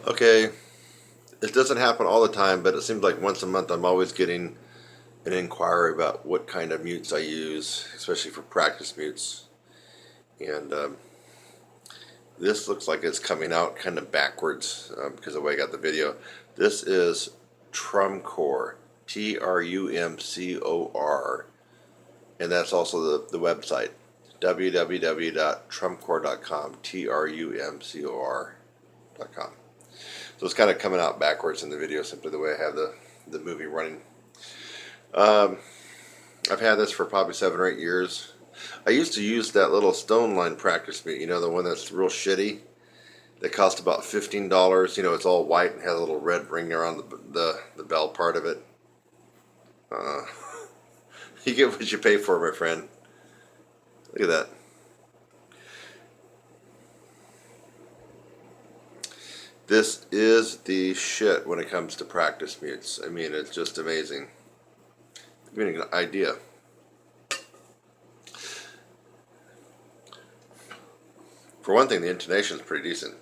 Okay, it doesn't happen all the time, but it seems like once a month I'm always getting an inquiry about what kind of mutes I use, especially for practice mutes. And this looks like it's coming out kind of backwards because of the way I got the video. This is Trumpcor, Trumcor, and that's also the website, www.trumpcor.com, Trumcor.com. So it's kind of coming out backwards in the video, simply the way I have the movie running. I've had this for probably 7 or 8 years. I used to use that little stone line practice mute, you know, the one that's real shitty. That cost about $15. You know, it's all white and has a little red ring around the bell part of it. You get what you pay for, my friend. Look at that. This is the shit when it comes to practice mutes. I mean, it's just amazing. Give me an idea. For one thing, the intonation is pretty decent.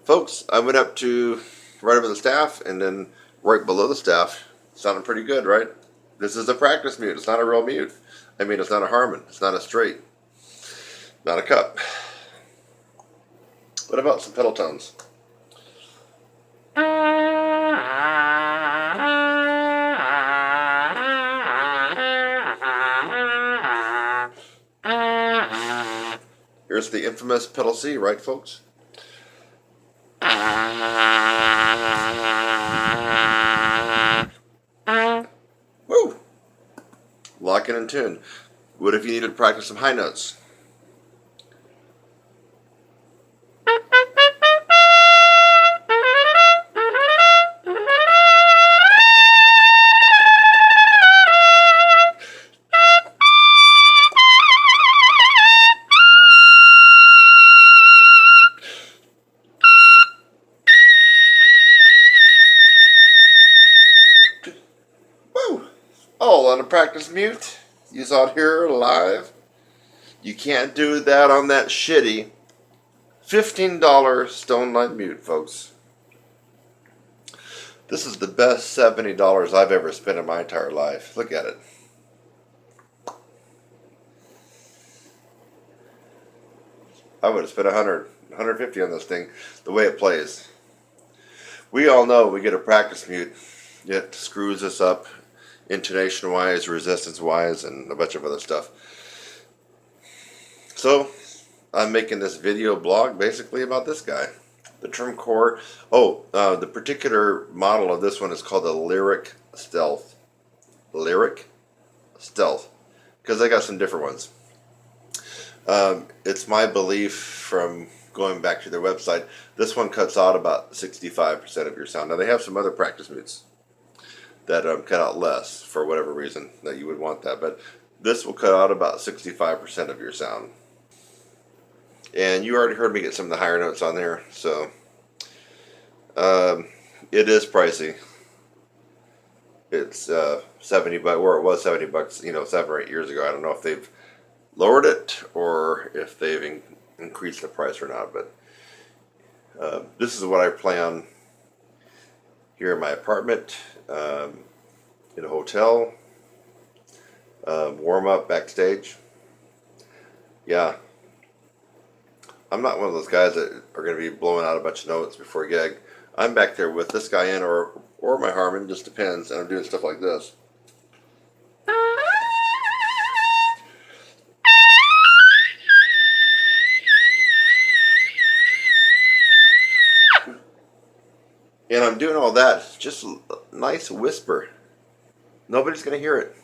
Folks, I went up to right over the staff and then right below the staff. Sounded pretty good, right? This is a practice mute. It's not a real mute. I mean, it's not a Harmon. It's not a straight. Not a cup. What about some pedal tones? Here's the infamous pedal C, right, folks? Woo! Lock in and tune. What if you needed to practice some high notes? All on a practice mute. Use out here live. You can't do that on that shitty $15 stone line mute, folks. This is the best $70 I've ever spent in my entire life. Look at it. I would have spent $100, $150 on this thing, the way it plays. We all know we get a practice mute, it screws us up intonation wise, resistance wise, and a bunch of other stuff. So I'm making this video blog basically about this guy, the Trumpcor. The particular model of this one is called the Lyric Stealth. Lyric Stealth, because I got some different ones. It's my belief from going back to their website, this one cuts out about 65% of your sound. Now they have some other practice mutes that cut out less for whatever reason that you would want that, but this will cut out about 65% of your sound. And you already heard me get some of the higher notes on there, so it is pricey. It's $70, where it was $70, you know, 7 or 8 years ago. I don't know if they've lowered it or if they've increased the price or not, but this is what I play on here in my apartment, in a hotel, warm up backstage. Yeah, I'm not one of those guys that are going to be blowing out a bunch of notes before a gig. I'm back there with this guy in or my Harmon, just depends, and I'm doing stuff like this. And I'm doing all that, just a nice whisper. Nobody's going to hear it.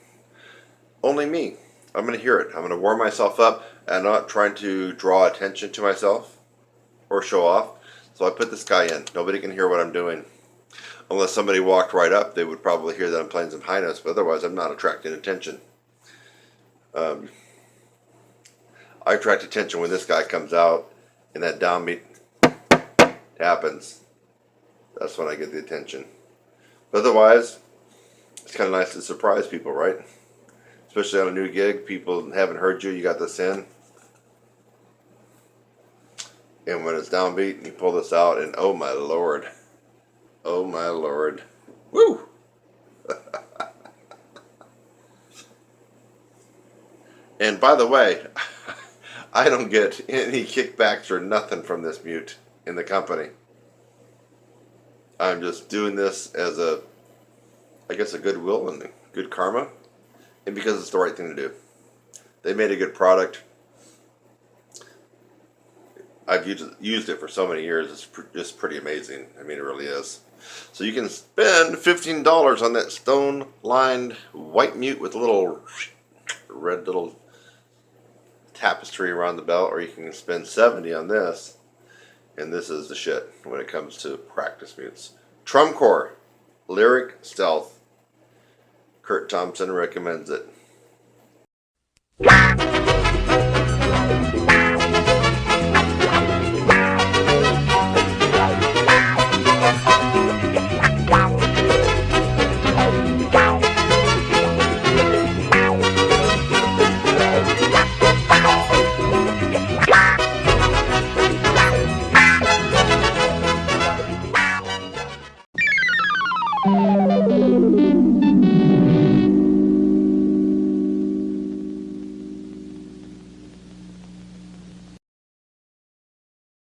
Only me. I'm going to hear it. I'm going to warm myself up. I'm not trying to draw attention to myself or show off. So I put this guy in. Nobody can hear what I'm doing. Unless somebody walked right up, they would probably hear that I'm playing some high notes. But otherwise, I'm not attracting attention. I attract attention when this guy comes out and that downbeat happens. That's when I get the attention. But otherwise, it's kind of nice to surprise people, right? Especially on a new gig, people haven't heard you, you got this in. And when it's downbeat, and you pull this out, and oh my lord. Oh my lord. Woo! And by the way, I don't get any kickbacks or nothing from this mute in the company. I'm just doing this as a, I guess, a goodwill and good karma, and because it's the right thing to do. They made a good product. I've used it for so many years. It's just pretty amazing. I mean, it really is. So you can spend $15 on that stone-lined white mute with a little red little tapestry around the belt, or you can spend $70 on this. And this is the shit when it comes to practice mutes. Trumpcor, Lyric Stealth. Kurt Thompson recommends it.